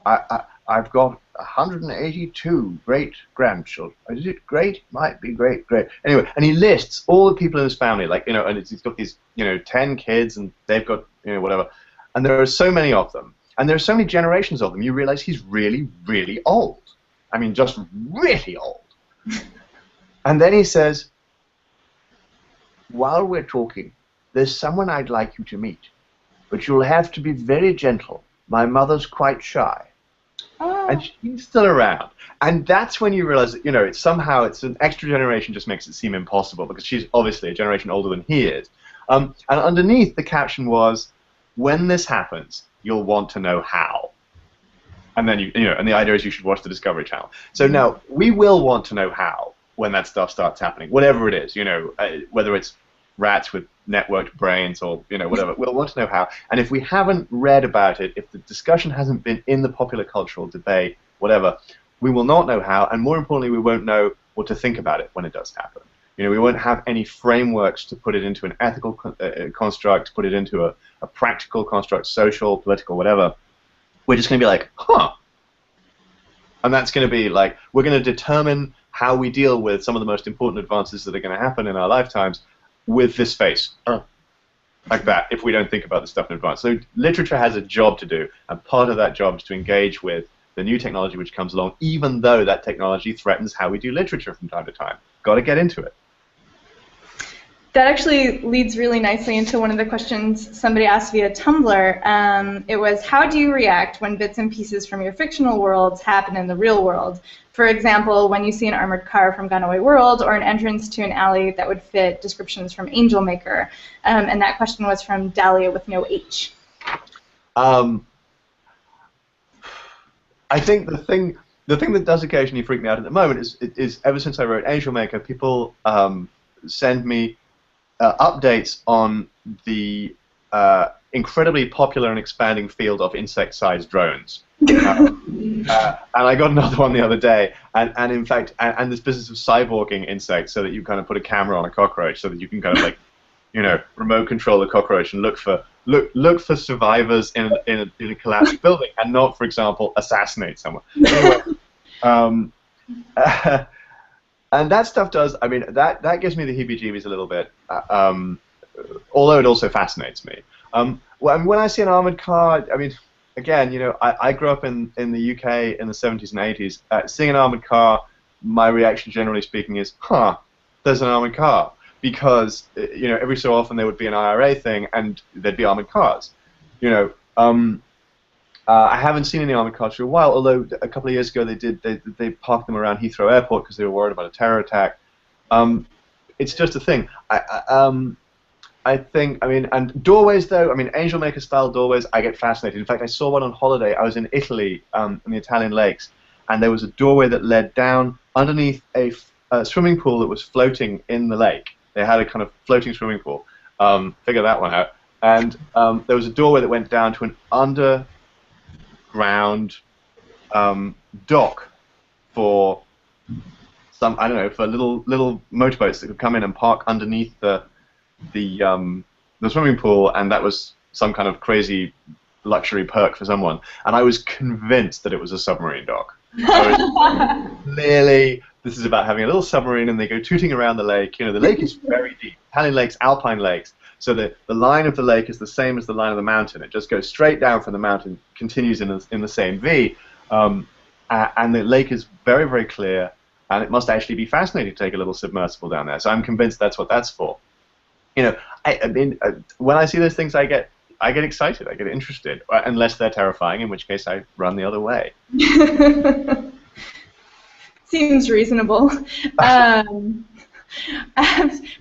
I've got 182 great-grandchildren. Is it great? Might be great. Anyway, and he lists all the people in his family, like, you know, and he's got these, you know, 10 kids, and they've got, you know, whatever. And there are so many of them, and there are so many generations of them, you realize he's really, really old. I mean, just really old. And then he says, while we're talking, there's someone I'd like you to meet, but you'll have to be very gentle. My mother's quite shy. Oh. And she's still around. And that's when you realize that, you know, it's an extra generation just makes it seem impossible, because she's obviously a generation older than he is. And underneath the caption was, when this happens, you'll want to know how. And then, you know, and the idea is you should watch the Discovery Channel. So now, we will want to know how when that stuff starts happening, whatever it is, you know, whether it's rats with networked brains or, you know, whatever. We'll want to know how. And if we haven't read about it, if the discussion hasn't been in the popular cultural debate, whatever, we will not know how, and more importantly, we won't know what to think about it when it does happen. You know, we won't have any frameworks to put it into an ethical construct, put it into a practical construct, social, political, whatever. We're just going to be like, huh. And that's going to be like, we're going to determine how we deal with some of the most important advances that are going to happen in our lifetimes with this face, like that, if we don't think about the stuff in advance. So literature has a job to do, and part of that job is to engage with the new technology which comes along, even though that technology threatens how we do literature from time to time. Got to get into it. That actually leads really nicely into one of the questions somebody asked via Tumblr. It was, how do you react when bits and pieces from your fictional worlds happen in the real world? For example, when you see an armored car from Gone Away World or an entrance to an alley that would fit descriptions from Angel Maker. And that question was from Dahlia with no H. I think the thing that does occasionally freak me out at the moment is ever since I wrote Angel Maker, people send me updates on the incredibly popular and expanding field of insect-sized drones. And I got another one the other day, and in fact, and this business of cyborging insects, so that you kind of put a camera on a cockroach, so that you can kind of like, you know, remote control the cockroach and look for survivors in a collapsed building, and not, for example, assassinate someone. Anyway, and that stuff does. I mean, that gives me the heebie-jeebies a little bit. Although it also fascinates me. When I see an armored car, I mean, again, you know, I grew up in the UK in the 70s and 80s. Seeing an armored car, my reaction, generally speaking, is, huh, there's an armored car. Because, you know, every so often there would be an IRA thing and there'd be armored cars. You know, I haven't seen any armored cars for a while, although a couple of years ago they parked them around Heathrow Airport because they were worried about a terror attack. It's just a thing. I think, I mean, and doorways though, I mean, Angel Maker style doorways, I get fascinated. In fact, I saw one on holiday. I was in Italy, in the Italian lakes, and there was a doorway that led down underneath a swimming pool that was floating in the lake. They had a kind of floating swimming pool. Figure that one out. And there was a doorway that went down to an underground dock for some, I don't know, for little motorboats that could come in and park underneath the swimming pool, and that was some kind of crazy luxury perk for someone. And I was convinced that it was a submarine dock. Clearly, this is about having a little submarine, and they go tooting around the lake. You know, the lake is very deep. Italian lakes, alpine lakes. So the line of the lake is the same as the line of the mountain. It just goes straight down from the mountain, continues in the same V, and the lake is very, very clear. And it must actually be fascinating to take a little submersible down there. So I'm convinced that's what that's for. You know, I mean, when I see those things, I get excited. I get interested, unless they're terrifying, in which case I run the other way. Seems reasonable.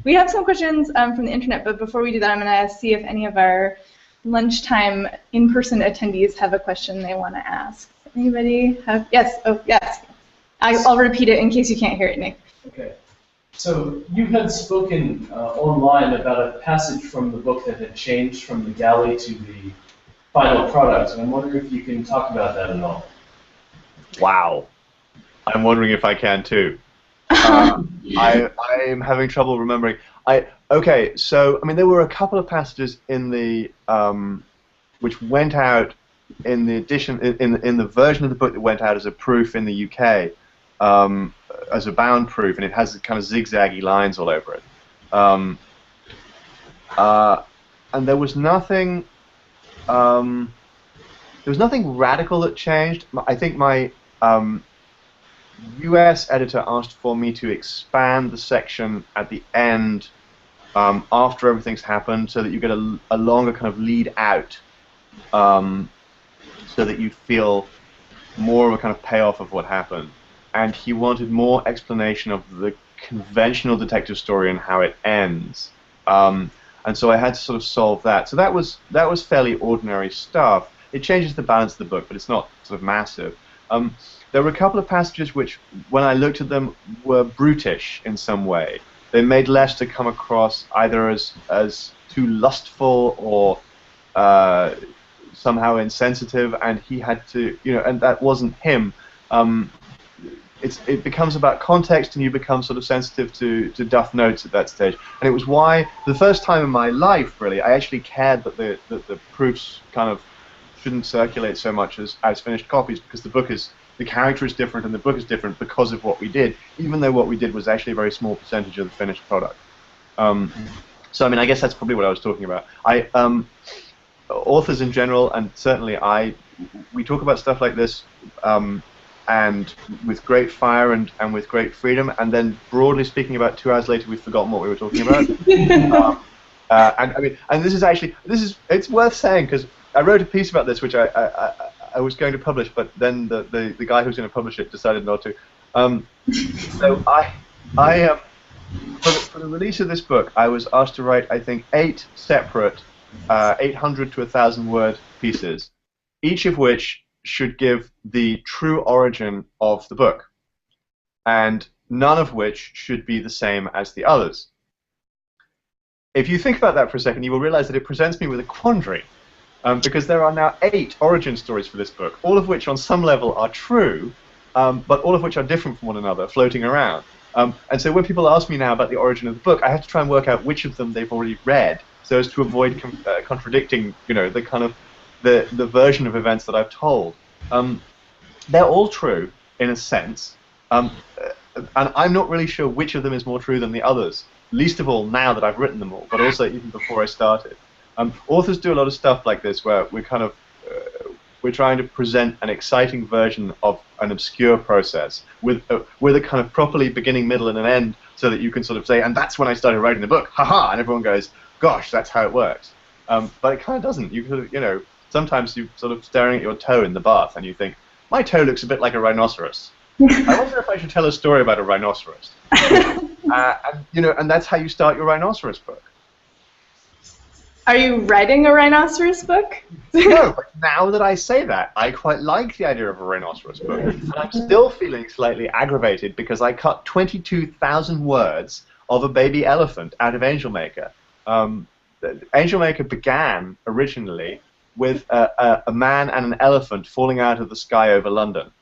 We have some questions from the internet, but before we do that, I'm going to see if any of our lunchtime in-person attendees have a question they want to ask. Anybody have? Yes. Oh, yes. I'll repeat it in case you can't hear it, Nick. Okay. So you had spoken online about a passage from the book that had changed from the galley to the final product, and I'm wondering if you can talk about that at all. Wow. I'm wondering if I can too. I'm having trouble remembering. Okay, so I mean, there were a couple of passages in the which went out in the edition in the version of the book that went out as a proof in the UK, as a bound proof, and it has kind of zigzaggy lines all over it. And there was nothing. There was nothing radical that changed. I think my US editor asked for me to expand the section at the end after everything's happened, so that you get a longer kind of lead out, so that you feel more of a kind of payoff of what happened. And he wanted more explanation of the conventional detective story and how it ends. And so I had to sort of solve that. So that was fairly ordinary stuff. It changes the balance of the book, but it's not sort of massive. There were a couple of passages which, when I looked at them, were brutish in some way. They made Lester come across either as too lustful or somehow insensitive, and he had to, you know, and that wasn't him. It becomes about context, and you become sort of sensitive to duff notes at that stage. And it was why, for the first time in my life, really, I actually cared that the proofs kind of shouldn't circulate so much as finished copies, because the character is different and the book is different because of what we did, even though what we did was actually a very small percentage of the finished product. So I mean, I guess that's probably what I was talking about. Authors in general, and certainly we talk about stuff like this and with great fire and with great freedom, and then broadly speaking, about 2 hours later, we've forgotten what we were talking about. And I mean, and it's worth saying because I wrote a piece about this, which I was going to publish, but then the guy who's going to publish it decided not to. So for the release of this book, I was asked to write, I think, 8 separate 800 to 1,000 word pieces, each of which should give the true origin of the book, and none of which should be the same as the others. If you think about that for a second, you will realize that it presents me with a quandary, because there are now 8 origin stories for this book, all of which on some level are true, but all of which are different from one another, floating around. And so when people ask me now about the origin of the book, I have to try and work out which of them they've already read, so as to avoid contradicting, the kind of the version of events that I've told. They're all true in a sense, and I'm not really sure which of them is more true than the others. Least of all now that I've written them all, but also even before I started. Authors do a lot of stuff like this, where we're trying to present an exciting version of an obscure process with a kind of properly beginning, middle, and an end, so that you can sort of say, and that's when I started writing the book, haha, and everyone goes, gosh, that's how it works. But it kind of doesn't. You could, sometimes you're sort of staring at your toe in the bath, and you think, my toe looks a bit like a rhinoceros. I wonder if I should tell a story about a rhinoceros. And that's how you start your rhinoceros book. Are you writing a rhinoceros book? No, but now that I say that, I quite like the idea of a rhinoceros book. And I'm still feeling slightly aggravated because I cut 22,000 words of a baby elephant out of Angel Maker. Angel Maker began originally with a man and an elephant falling out of the sky over London.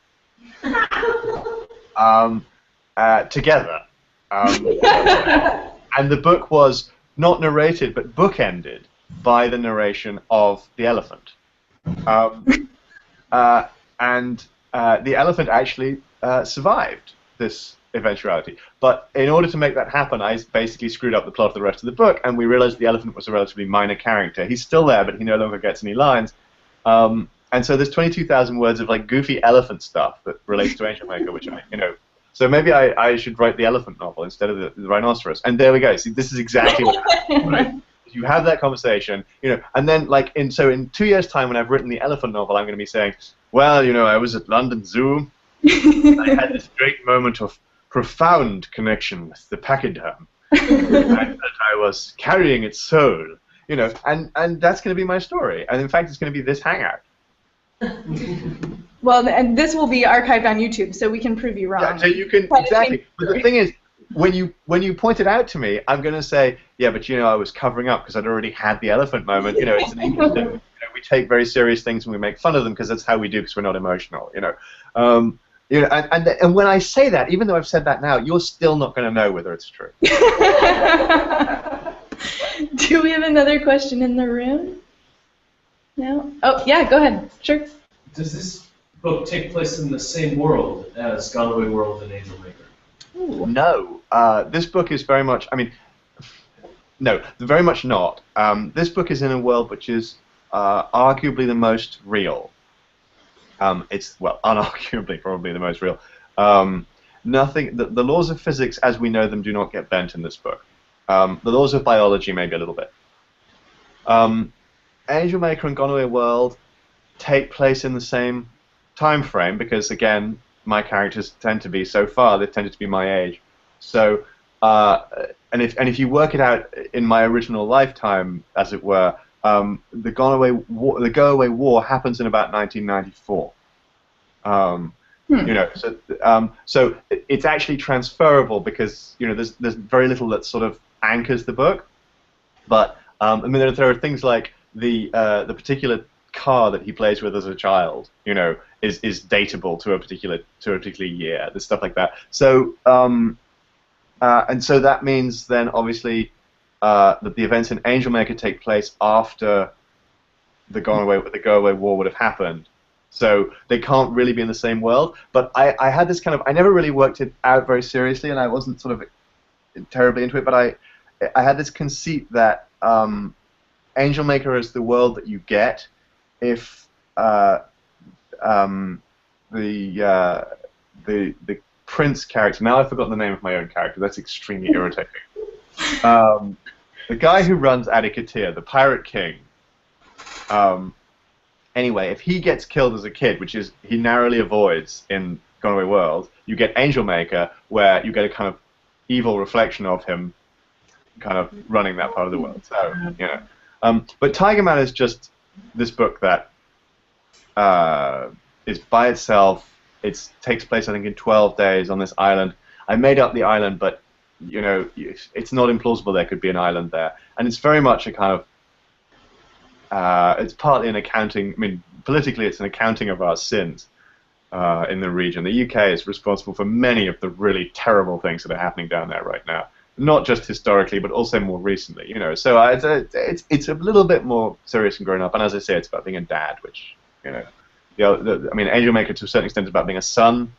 Together. And the book was not narrated, but bookended by the narration of the elephant. And the elephant actually survived this eventuality. But in order to make that happen, I basically screwed up the plot of the rest of the book, and we realized the elephant was a relatively minor character. He's still there, but he no longer gets any lines. And so there's 22,000 words of like goofy elephant stuff that relates to Angel Maker, which so maybe I should write the elephant novel instead of the rhinoceros. And there we go. See, this is exactly what happens, right? You have that conversation, and then in 2 years' time, when I've written the elephant novel, I'm going to be saying, well, I was at London Zoo. I had this great moment of profound connection with the pachyderm. And that I was carrying its soul, and that's going to be my story. And in fact, it's going to be this hangout. Well, and this will be archived on YouTube, so we can prove you wrong. Yeah, so you can exactly. But the thing is, when you point it out to me, I'm going to say, yeah, but I was covering up because I'd already had the elephant moment. It's an English thing. We take very serious things and we make fun of them because that's how we do, because we're not emotional. And when I say that, even though I've said that now, you're still not going to know whether it's true. Do we have another question in the room? No? Oh, yeah, go ahead. Sure. Does this book take place in the same world as Gone Away World and Angel Maker? Ooh. No. This book is very much, no, very much not. This book is in a world which is arguably the most real. It's, well, unarguably probably the most real. The laws of physics as we know them do not get bent in this book. The laws of biology maybe a little bit. Angel Maker and Gone Away World take place in the same time frame because, again, my characters tend to be, so far, they tended to be my age. So, and if you work it out in my original lifetime, as it were, the Go Away War happens in about 1994. So it's actually transferable because there's very little that sort of anchors the book. But there are things like the particular car that he plays with as a child, is dateable to a particular year. There's stuff like that. So and so that means then obviously that the events in Angel Maker take place after the Go Away War would have happened. So they can't really be in the same world. But I had this I never really worked it out very seriously, and I wasn't sort of terribly into it. But I had this conceit that Angel Maker is the world that you get if the prince character. Now I've forgotten the name of my own character. That's extremely irritating. The guy who runs Adikatir, the Pirate King. Anyway, if he gets killed as a kid, which is he narrowly avoids in Gone Away World, you get Angel Maker, where you get a kind of evil reflection of him, kind of running that part of the world. So but Tigerman is just this book that is by itself. It takes place, I think, in 12 days on this island. I made up the island, but it's not implausible there could be an island there, and it's very much a kind of it's partly an accounting. I mean, politically, it's an accounting of our sins in the region. The UK is responsible for many of the really terrible things that are happening down there right now, not just historically, but also more recently. So it's a little bit more serious and grown up. And as I say, it's about being a dad, which I mean, Angel Maker to a certain extent is about being a son,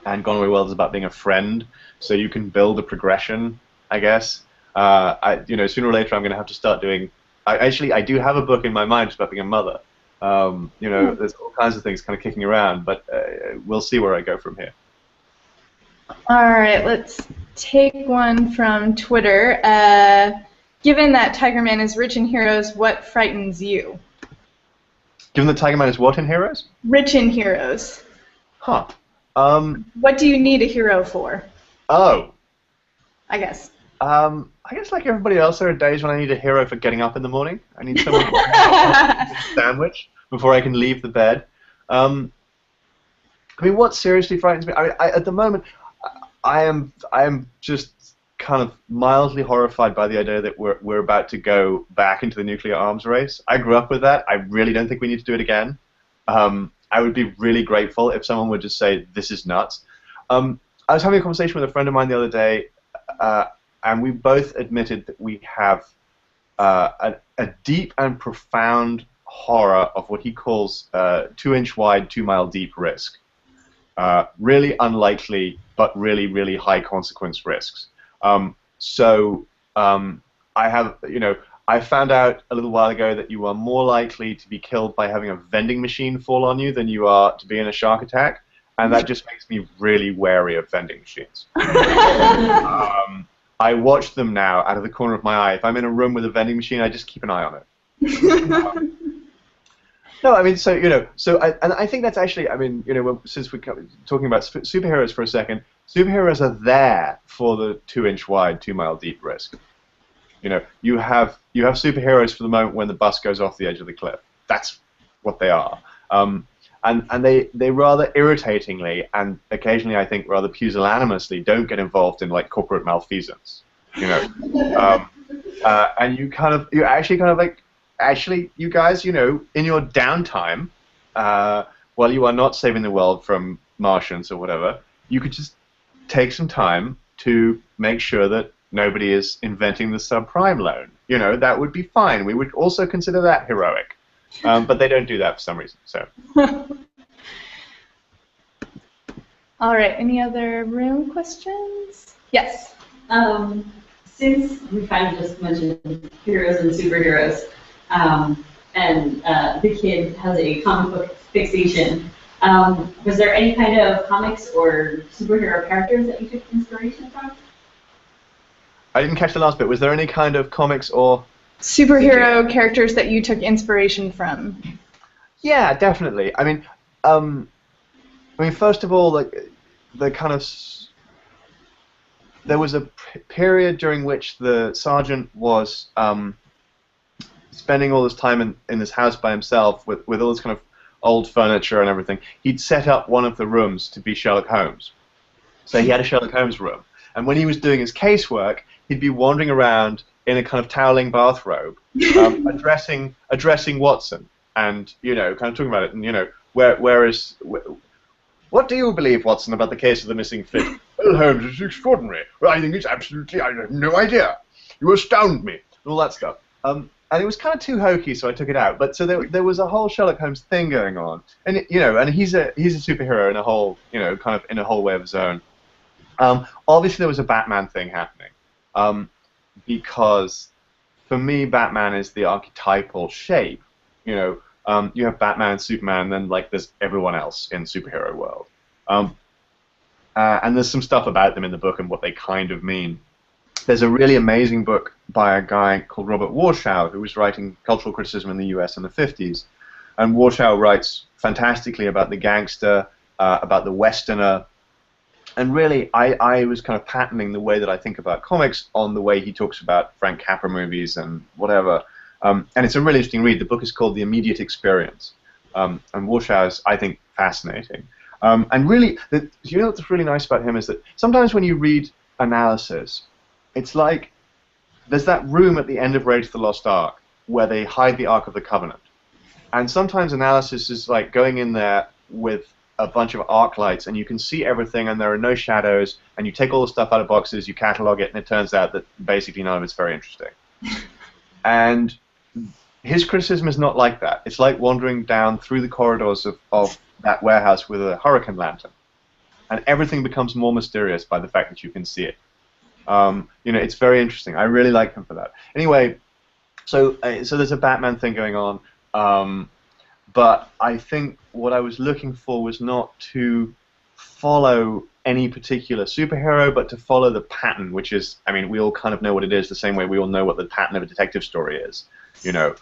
and Gone Away World is about being a friend. So you can build a progression, I guess. Sooner or later, I'm going to have to start doing. I do have a book in my mind just about being a mother. There's all kinds of things kind of kicking around, but we'll see where I go from here. All right, let's take one from Twitter. Given that Tigerman is rich in heroes, what frightens you? Given that Tigerman is what in heroes? Rich in heroes. Huh. What do you need a hero for? Oh. I guess. I guess like everybody else, there are days when I need a hero for getting up in the morning. I need someone to make a sandwich before I can leave the bed. I mean, what seriously frightens me? I mean, at the moment, I am just kind of mildly horrified by the idea that we're about to go back into the nuclear arms race. I grew up with that. I really don't think we need to do it again. I would be really grateful if someone would just say, this is nuts. I was having a conversation with a friend of mine the other day, and we both admitted that we have a deep and profound horror of what he calls 2-inch wide, 2-mile deep risk. Really unlikely, but really, really high consequence risks. I found out a little while ago that you are more likely to be killed by having a vending machine fall on you than you are to be in a shark attack, and that just makes me really wary of vending machines. I watch them now out of the corner of my eye. If I'm in a room with a vending machine, I just keep an eye on it. No, I mean, I think that's actually, I mean, since we're talking about superheroes for a second, superheroes are there for the 2-inch wide, 2-mile deep risk. You have superheroes for the moment when the bus goes off the edge of the cliff. That's what they are. And they rather irritatingly and occasionally, I think, rather pusillanimously don't get involved in like corporate malfeasance. And you actually you guys, in your downtime, while you are not saving the world from Martians or whatever, you could just take some time to make sure that nobody is inventing the subprime loan. That would be fine. We would also consider that heroic. But they don't do that for some reason. So. All right. Any other room questions? Yes. Since we kind of just mentioned heroes and superheroes, and the kid has a comic book fixation, was there any kind of comics or superhero characters that you took inspiration from? I didn't catch the last bit. Was there any kind of comics or superhero characters that you took inspiration from? Yeah, definitely. I mean, first of all, like the kind of there was a period during which the sergeant was spending all his time in this house by himself with all this kind of old furniture and everything. He'd set up one of the rooms to be Sherlock Holmes. So he had a Sherlock Holmes room, and when he was doing his casework, he'd be wandering around in a kind of toweling bathrobe, addressing Watson, and kind of talking about it, and what do you believe, Watson, about the case of the missing fit? Well, Holmes, it's extraordinary. Well, I think it's absolutely. I have no idea. You astound me, and all that stuff. And it was kind of too hokey, so I took it out. But so there was a whole Sherlock Holmes thing going on, and and he's a superhero in a whole kind of in a whole way of his own. Obviously, there was a Batman thing happening. Because for me, Batman is the archetypal shape. You have Batman and Superman, and then like there's everyone else in superhero world. And there's some stuff about them in the book and what they kind of mean. There's a really amazing book by a guy called Robert Warshaw, who was writing cultural criticism in the US in the 50s. And Warshaw writes fantastically about the gangster, about the Westerner. And really, I was kind of patterning the way that I think about comics on the way he talks about Frank Capra movies and whatever. And it's a really interesting read. The book is called The Immediate Experience. And Warshaw is, I think, fascinating. And really, you know what's really nice about him is that sometimes when you read analysis, it's like there's that room at the end of Raiders of the Lost Ark where they hide the Ark of the Covenant. And sometimes analysis is like going in there with a bunch of arc lights and you can see everything and there are no shadows and you take all the stuff out of boxes, you catalog it, and it turns out that basically none of it's very interesting. And his criticism is not like that. It's like wandering down through the corridors of that warehouse with a hurricane lantern. And everything becomes more mysterious by the fact that you can see it. You know, it's very interesting. I really like him for that. Anyway, so there's a Batman thing going on. But I think what I was looking for was not to follow any particular superhero, but to follow the pattern, which is, I mean, we all kind of know what it is the same way we all know what the pattern of a detective story is. You know,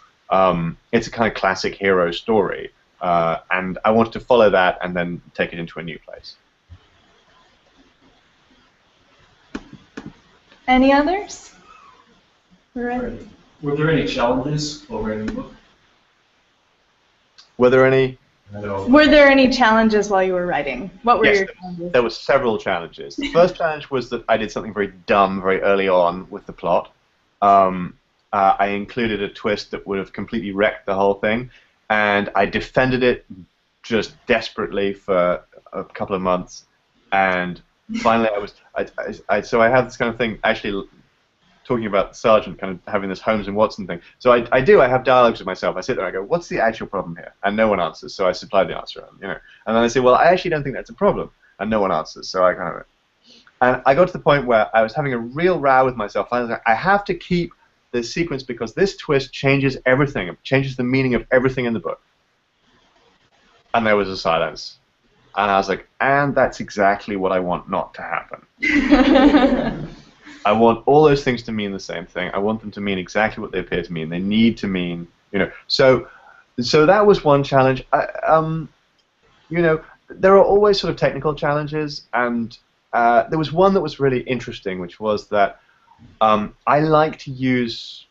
it's a kind of classic hero story. And I wanted to follow that and then take it into a new place. Any others? We're ready. Were there any challenges while writing the book? Were there any? No. Were there any challenges while you were writing? What were your challenges? There were several challenges. The first challenge was that I did something very dumb very early on with the plot. I included a twist that would have completely wrecked the whole thing, and I defended it just desperately for a couple of months, and finally so I have this kind of thing, actually talking about the Sergeant kind of having this Holmes and Watson thing. So I have dialogues with myself. I sit there and I go, what's the actual problem here? And no one answers, so I supply the answer, you know. And then I say, well, I actually don't think that's a problem, and no one answers, so I kind of... And I got to the point where I was having a real row with myself. I was like, I have to keep this sequence because this twist changes everything. It changes the meaning of everything in the book. And there was a silence. And I was like, and that's exactly what I want not to happen. I want all those things to mean the same thing. I want them to mean exactly what they appear to mean. They need to mean, you know. So that was one challenge. You know, there are always sort of technical challenges, and there was one that was really interesting, which was that I like to use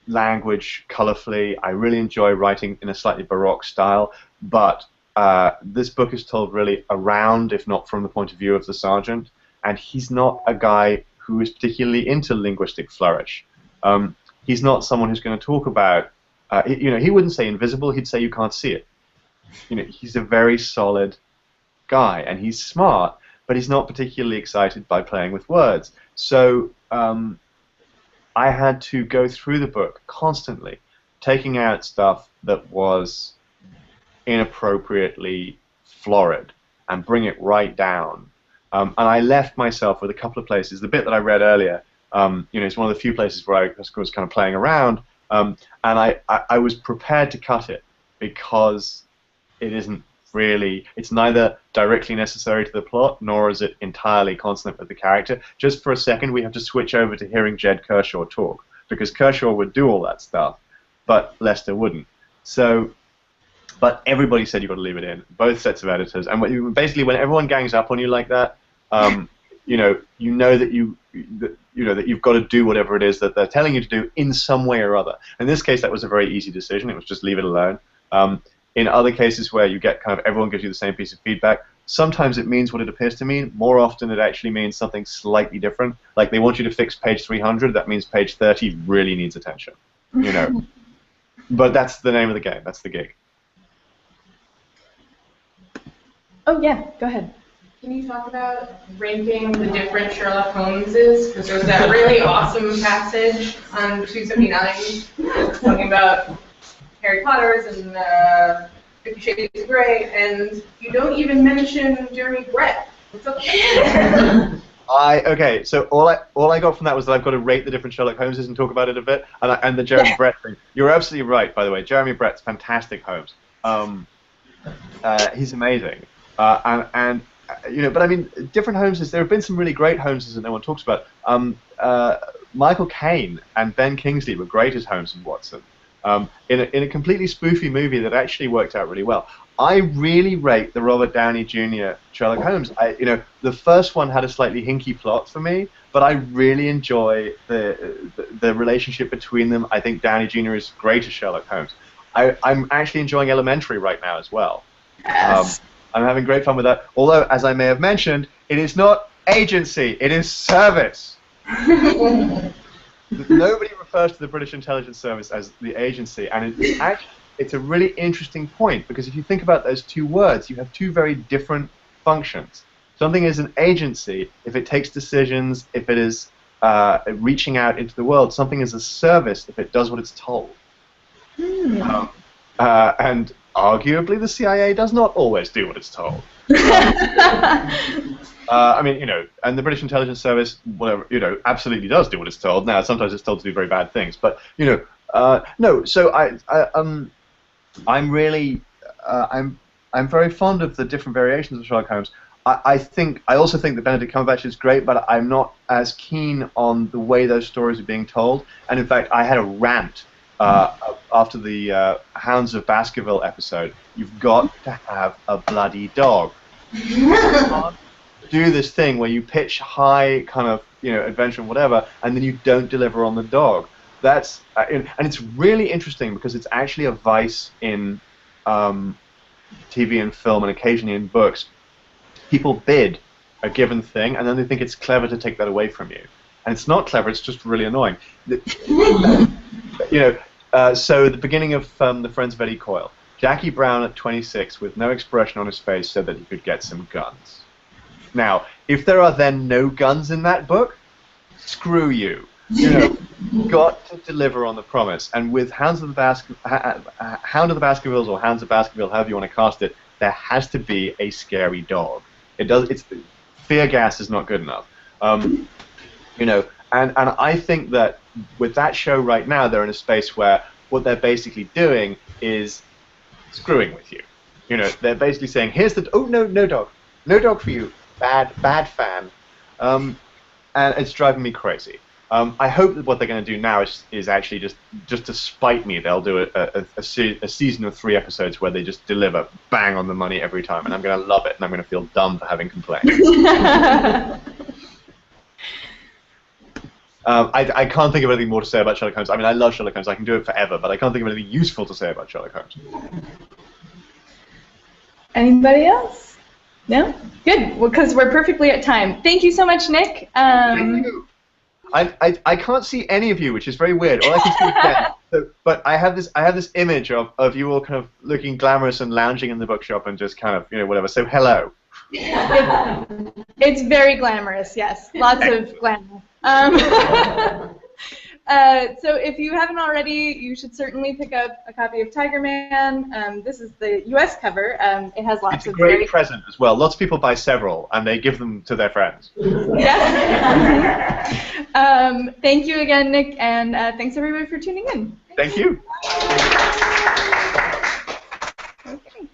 language colorfully. I really enjoy writing in a slightly Baroque style, but this book is told really around, if not from the point of view of the Sergeant. And he's not a guy who is particularly into linguistic flourish. He's not someone who's going to talk about, you know, he wouldn't say invisible, he'd say you can't see it. You know, he's a very solid guy, and he's smart, but he's not particularly excited by playing with words. So I had to go through the book constantly, taking out stuff that was inappropriately florid and bring it right down. And I left myself with a couple of places. The bit that I read earlier, you know, it's one of the few places where I was kind of playing around, and I was prepared to cut it because it isn't really, it's neither directly necessary to the plot, nor is it entirely consonant with the character. Just for a second, we have to switch over to hearing Jed Kershaw talk, because Kershaw would do all that stuff, but Lester wouldn't. So, but everybody said you've got to leave it in, both sets of editors, and basically when everyone gangs up on you like that, you know that you've got to do whatever it is that they're telling you to do in some way or other. In this case, that was a very easy decision. It was just leave it alone. In other cases where you get kind of everyone gives you the same piece of feedback, sometimes it means what it appears to mean. More often, it actually means something slightly different. Like they want you to fix page 300. That means page 30 really needs attention. You know, but that's the name of the game. That's the gig. Oh yeah, go ahead. Can you talk about ranking the different Sherlock Holmeses? Because there's that really awesome passage on 279 talking about Harry Potter's and 50 Shades of Grey, and you don't even mention Jeremy Brett. What's up with that? Okay, so all I got from that was that I've got to rate the different Sherlock Holmeses and talk about it a bit, and the Jeremy Brett thing. You're absolutely right, by the way. Jeremy Brett's fantastic Holmes. He's amazing, and but I mean, different Holmeses. There have been some really great Holmeses that no one talks about. Michael Caine and Ben Kingsley were great as Holmes and Watson. In a completely spoofy movie that actually worked out really well. I really rate the Robert Downey Jr. Sherlock Holmes. The first one had a slightly hinky plot for me, but I really enjoy the relationship between them. I think Downey Jr. is great as Sherlock Holmes. I'm actually enjoying Elementary right now as well. Yes. I'm having great fun with that. Although, as I may have mentioned, it is not agency; it is service. Nobody refers to the British Intelligence Service as the agency, and it's a really interesting point, because if you think about those two words, you have two very different functions. Something is an agency if it takes decisions, if it is reaching out into the world. Something is a service if it does what it's told. And arguably, the CIA does not always do what it's told. I mean, and the British Intelligence Service, whatever, absolutely does do what it's told. Now, sometimes it's told to do very bad things, but no. So I'm really, I'm very fond of the different variations of Sherlock Holmes. I also think that Benedict Cumberbatch is great, but I'm not as keen on the way those stories are being told. And in fact, I had a rant after the Hounds of Baskerville episode. You've got to have a bloody dog. You can't do this thing where you pitch high kind of adventure and whatever, and then you don't deliver on the dog. That's and it's really interesting because it's actually a vice in TV and film and occasionally in books. People bid a given thing, and then they think it's clever to take that away from you. And it's not clever; it's just really annoying. So the beginning of The Friends of Eddie Coyle. Jackie Brown at 26, with no expression on his face, said that he could get some guns. Now, if there are then no guns in that book, screw you. Got to deliver on the promise. And with Hound of the Baskervilles, or Hounds of Baskerville, however you want to cast it, there has to be a scary dog. Fear gas is not good enough. And I think that with that show right now, they're in a space where what they're basically doing is screwing with you. They're basically saying, here's the no dog for you, bad fan, and it's driving me crazy. I hope that what they're going to do now is actually just to spite me. They'll do a season of 3 episodes where they just deliver bang on the money every time, and I'm going to love it, and I'm going to feel dumb for having complained. I can't think of anything more to say about Sherlock Holmes. I mean, I love Sherlock Holmes. I can do it forever, but I can't think of anything useful to say about Sherlock Holmes. Anybody else? No? Good, because we're perfectly at time. Thank you so much, Nick. Thank you. I can't see any of you, which is very weird. All I can see is Ben. But I have this image of you all kind of looking glamorous and lounging in the bookshop and just kind of whatever. So hello. It's very glamorous, yes. Lots of glamour. So if you haven't already, you should certainly pick up a copy of Tigerman. This is the U.S. cover. It has lots of great present as well. Lots of people buy several, and they give them to their friends. Yes. Thank you again, Nick, and thanks everybody for tuning in. Thank you. Okay.